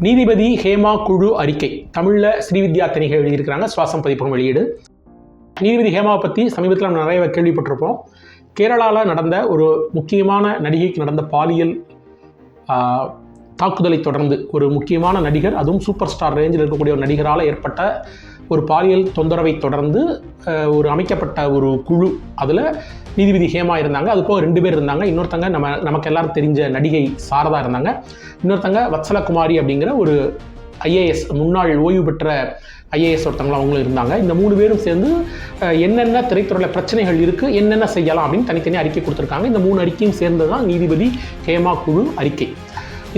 நீதிபதி ஹேமா குழு அறிக்கை தமிழில் ஸ்ரீவித்யா தணிகை எழுதியிருக்கிறாங்க. சுவாசம் பதிப்பகம் வெளியீடு. நீதிபதி ஹேமாவை பற்றி சமீபத்தில் நம்ம நிறைய கேள்விப்பட்டிருப்போம். கேரளாவில் நடந்த ஒரு முக்கியமான நடிகைக்கு நடந்த பாலியல் தாக்குதலை தொடர்ந்து ஒரு முக்கியமான நடிகர், அதுவும் சூப்பர் ஸ்டார் ரேஞ்சில் இருக்கக்கூடிய ஒரு நடிகரால் ஏற்பட்ட ஒரு பாலியல் தொந்தரவை தொடர்ந்து ஒரு அமைக்கப்பட்ட ஒரு குழு. அதில் நீதிபதி ஹேமா இருந்தாங்க. அது போக 2 பேர் இருந்தாங்க. இன்னொருத்தங்க நமக்கு எல்லாரும் தெரிஞ்ச நடிகை சாரதா இருந்தாங்க. இன்னொருத்தங்க வத்சலகுமாரி அப்படிங்கிற ஒரு ஐஏஎஸ், முன்னாள் ஓய்வு பெற்ற ஐஏஎஸ் ஒருத்தவங்களும் அவங்களும் இருந்தாங்க. இந்த 3 பேரும் சேர்ந்து என்னென்ன திரைத்துறையில் பிரச்சனைகள் இருக்குது, என்னென்ன செய்யலாம் அப்படின்னு தனித்தனி அறிக்கை கொடுத்துருக்காங்க. இந்த 3 அறிக்கையும் சேர்ந்து தான் நீதிபதி ஹேமா குழு அறிக்கை.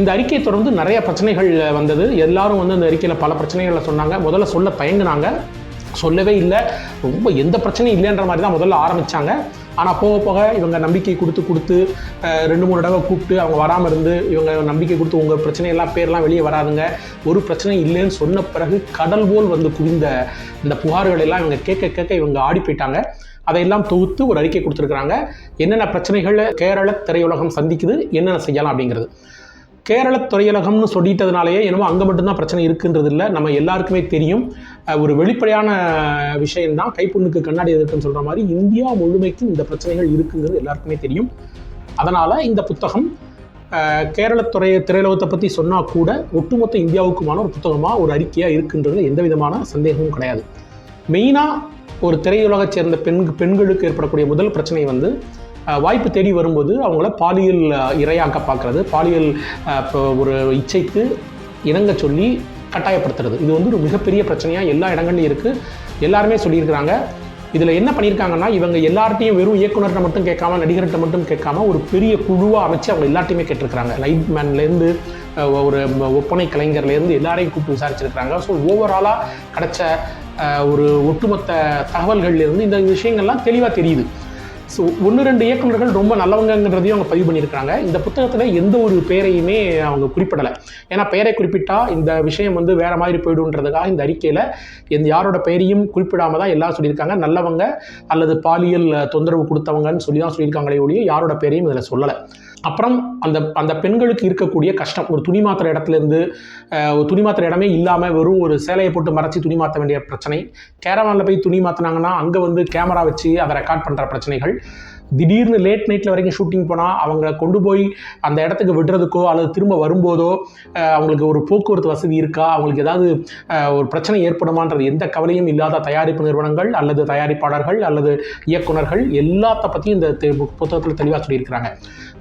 இந்த அறிக்கையை தொடர்ந்து நிறைய பிரச்சனைகள் வந்தது. எல்லாரும் அந்த அறிக்கையில் பல பிரச்சனைகளை சொன்னாங்க. முதல்ல சொல்ல தயங்குனாங்க, சொல்லவே இல்லை, ரொம்ப எந்த பிரச்சனையும் இல்லைன்ற மாதிரி தான் முதல்ல ஆரம்பித்தாங்க. ஆனால் போக போக இவங்க நம்பிக்கை கொடுத்து 2-3 தடவை கூப்பிட்டு அவங்க வராமல் இருந்து இவங்க நம்பிக்கை கொடுத்து உங்கள் பிரச்சனையெல்லாம் பேர்லாம் வெளியே வராதுங்க, ஒரு பிரச்சனை இல்லைன்னு சொன்ன பிறகு கடல் போல் வந்து குவிந்த இந்த புகார்கள் எல்லாம் இவங்க கேட்க இவங்க ஆடி போயிட்டாங்க. அதையெல்லாம் தொகுத்து ஒரு அறிக்கை கொடுத்துருக்குறாங்க. என்னென்ன பிரச்சனைகள் கேரள திரையுலகம் சந்திக்குது, என்னென்ன செய்யலாம் அப்படிங்கிறது. கேரள திரையுலகம்னு சொல்லிட்டதுனாலேயே என்னமோ அங்கே மட்டும்தான் பிரச்சனை இருக்குன்றது இல்லை, நம்ம எல்லாருக்குமே தெரியும். ஒரு வெளிப்படையான விஷயம்தான், கைப்புண்ணுக்கு கண்ணாடி எதிர்க்குன்னு சொல்கிற மாதிரி இந்தியா முழுமைக்கும் இந்த பிரச்சனைகள் இருக்குங்கிறது எல்லாருக்குமே தெரியும். அதனால் இந்த புத்தகம் கேரள திரையுலகத்தை பற்றி சொன்னால் கூட ஒட்டுமொத்த இந்தியாவுக்குமான ஒரு புத்தகமாக, ஒரு அறிக்கையாக இருக்குன்றது எந்த விதமான சந்தேகமும் கிடையாது. மெயினாக ஒரு திரையுலகை சேர்ந்த பெண்களுக்கு ஏற்படக்கூடிய முதல் பிரச்சனை வாய்ப்பு தேடி வரும்போது அவங்கள பாலியல் இரையாக்க பார்க்குறது, பாலியல் ஒரு இச்சைக்கு இணங்க சொல்லி கட்டாயப்படுத்துறது. இது ஒரு மிகப்பெரிய பிரச்சனையாக எல்லா இடங்கள்லையும் இருக்குது. எல்லாருமே சொல்லியிருக்கிறாங்க. இதில் என்ன பண்ணியிருக்காங்கன்னா, இவங்க எல்லார்ட்டையும் வெறும் இயக்குனர்கிட்ட மட்டும் கேட்காம, நடிகர்கிட்ட மட்டும் கேட்காம ஒரு பெரிய குழுவாக அமைச்சு அவங்க எல்லாத்தையுமே கேட்டிருக்கிறாங்க. லைட் மேன்லேருந்து ஒரு ஒப்பனை கலைஞர்லேருந்து எல்லாரையும் கூப்பிட்டு விசாரிச்சிருக்கிறாங்க. ஸோ ஓவராலாக கிடைச்ச ஒரு ஒட்டுமொத்த தகவல்கள்லேருந்து இந்த விஷயங்கள்லாம் தெளிவாக தெரியுது. ஸோ 1-2 இயக்குநர்கள் ரொம்ப நல்லவங்கங்கிறதையும் அவங்க பதிவு பண்ணியிருக்கிறாங்க. இந்த புத்தகத்தில் எந்த ஒரு பேரையுமே அவங்க குறிப்பிடலை. ஏன்னா பெயரை குறிப்பிட்டால் இந்த விஷயம் வேறு மாதிரி போய்டுன்றதுக்காக இந்த அறிக்கையில் யாரோட பெயரையும் குறிப்பிடாமல் தான் எல்லாம் சொல்லியிருக்காங்க. நல்லவங்க அல்லது பாலியல் தொந்தரவு கொடுத்தவங்கன்னு சொல்லி தான் சொல்லியிருக்காங்களே ஒழிய யாரோட பேரையும் இதில் சொல்லலை. அப்புறம் அந்த பெண்களுக்கு இருக்கக்கூடிய கஷ்டம், ஒரு துணி மாத்திர இடத்துலேருந்து துணி மாத்திர இடமே இல்லாமல் வெறும் ஒரு சேலையை போட்டு மறைச்சி துணி மாற்ற வேண்டிய பிரச்சனை, கேரவானில் போய் துணி மாற்றினாங்கன்னா அங்கே கேமரா வச்சு அதை ரெக்கார்ட் பண்ணுற பிரச்சனைகள், திடீர்னு லேட் நைட்டில் வரைக்கும் ஷூட்டிங் போனால் அவங்க கொண்டு போய் அந்த இடத்துக்கு விடுறதுக்கோ அல்லது திரும்ப வரும்போதோ அவங்களுக்கு ஒரு போக்குவரத்து வசதி இருக்கா, அவங்களுக்கு ஏதாவது ஒரு பிரச்சனை ஏற்படுமான்றது எந்த கவலையும் இல்லாத தயாரிப்பு நிறுவனங்கள் அல்லது தயாரிப்பாளர்கள் அல்லது இயக்குனர்கள் எல்லாத்த பற்றியும் இந்த புத்தகத்தில் தெளிவாக சொல்லியிருக்கிறாங்க.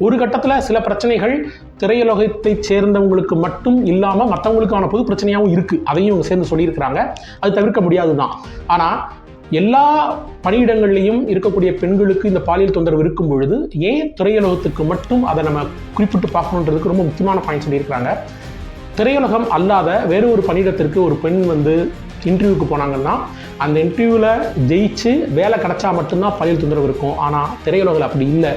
ஒரு கட்டத்தில் சில பிரச்சனைகள் திரையுலகத்தை சேர்ந்தவங்களுக்கு மட்டும் இல்லாமல் மற்றவங்களுக்கான பொது பிரச்சனையாகவும் இருக்குது. அதையும் இவங்க சேர்ந்து சொல்லியிருக்கிறாங்க. அது தவிர்க்க முடியாது தான். ஆனால் எல்லா பணியிடங்கள்லையும் இருக்கக்கூடிய பெண்களுக்கு இந்த பாலியல் தொந்தரவு இருக்கும் பொழுது ஏன் திரையுலகத்துக்கு மட்டும் அதை நம்ம குறிப்பிட்டு பார்க்கணுன்றதுக்கு ரொம்ப முக்கியமான பாயிண்ட் சொல்லியிருக்கிறாங்க. திரையுலகம் அல்லாத வேறு ஒரு பணியிடத்திற்கு ஒரு பெண் இன்டர்வியூக்கு போனாங்கன்னா அந்த இன்டர்வியூவில் ஜெயிச்சு வேலை கிடைச்சா மட்டும்தான் பாலியல் தொந்தரவு இருக்கும். ஆனால் திரையுலகில் அப்படி இல்லை.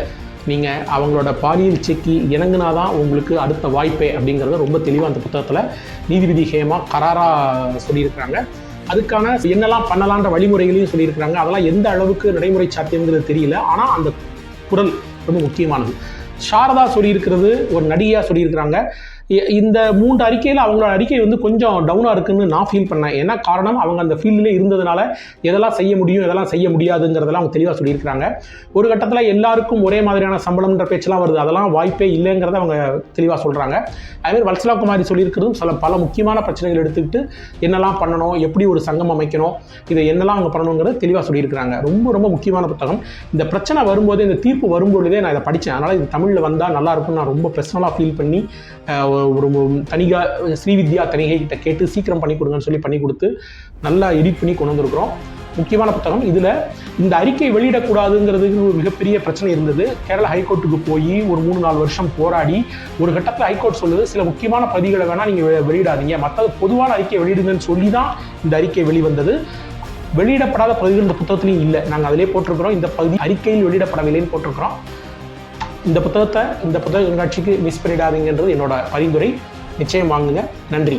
நீங்கள் அவங்களோட பாலியல் இச்சைக்கு இணங்குனாதான் உங்களுக்கு அடுத்த வாய்ப்பே அப்படிங்கிறத ரொம்ப தெளிவாக அந்த புத்தகத்தில் நீதிபதி ஹேமா கராராக சொல்லியிருக்கிறாங்க. அதுக்கான என்னெல்லாம் பண்ணலான்ற வழிமுறைகளையும் சொல்லியிருக்கிறாங்க. அதெல்லாம் எந்த அளவுக்கு நடைமுறை சாத்தியங்கிறது தெரியல. ஆனால் அந்த குரல் ரொம்ப முக்கியமானது. சாரதா சொல்லியிருக்கிறது ஒரு நடிகையாக சொல்லியிருக்கிறாங்க. இந்த 3 அறிக்கையில் அவங்களோட அறிக்கை கொஞ்சம் டவுனாக இருக்குன்னு நான் ஃபீல் பண்ணேன். ஏன்னா காரணம், அவங்க அந்த ஃபீல்டிலே இருந்ததுனால எதெல்லாம் செய்ய முடியும் எதெல்லாம் செய்ய முடியாதுங்கிறதெல்லாம் அவங்க தெளிவாக சொல்லியிருக்கிறாங்க. ஒரு கட்டத்தில் எல்லாருக்கும் ஒரே மாதிரியான சம்பளம்ன்ற பேச்செல்லாம் வருது, அதெல்லாம் வாய்ப்பே இல்லைங்கிறத அவங்க தெளிவாக சொல்கிறாங்க. அதுமாதிரி வத்சலகுமாரி சொல்லியிருக்கிறதும் பல முக்கியமான பிரச்சனைகள் எடுத்துக்கிட்டு என்னெல்லாம் பண்ணணும், எப்படி ஒரு சங்கம் அமைக்கணும், இதை என்னெல்லாம் அவங்க பண்ணணுங்கிறத தெளிவாக சொல்லியிருக்கிறாங்க. ரொம்ப ரொம்ப முக்கியமான புத்தகம். இந்த பிரச்சனை வரும்போது, இந்த தீர்ப்பு வரும்பொழுதே நான் இதை படித்தேன். அதனால் இது தமிழில் வந்தால் நல்லாயிருக்கும்னு நான் ரொம்ப பர்சனலாக ஃபீல் பண்ணி ஒரு ஸ்ரீவித்யா தணிகை கிட்ட கேட்டு சீக்கிரம் பண்ணி கொடுங்கன்னு சொல்லி பண்ணி கொடுத்து நல்லா எடிட் பண்ணி கொண்டு வந்திருக்கிறோம். முக்கியமான புத்தகம். இதில் இந்த அறிக்கை வெளியிடக்கூடாதுங்கிறதுக்கு ஒரு மிகப்பெரிய பிரச்சனை இருந்தது. கேரளா ஹைகோர்ட்டுக்கு போய் ஒரு 3-4 வருஷம் போராடி ஒரு கட்டத்தில் ஹைகோர்ட் சொல்லுது, சில முக்கியமான பதிவுகளை வேணால் நீங்கள் வெளியிடாதீங்க, மற்றது பொதுவான அறிக்கை வெளியிடுங்கன்னு சொல்லி தான் இந்த அறிக்கை வெளிவந்தது. வெளியிடப்படாத பகுதிகள் இந்த புத்தகத்துலையும் இல்லை. நாங்கள் அதிலே போட்டிருக்கிறோம், இந்த பகுதி அறிக்கையில் வெளியிடப்படவில்லைன்னு போட்டிருக்கிறோம். இந்த புத்தக கண்காட்சிக்கு மிஸ் பண்ணிடாதீங்கன்றது என்னோட பரிந்துரை. நிச்சயம் வாங்குங்க. நன்றி.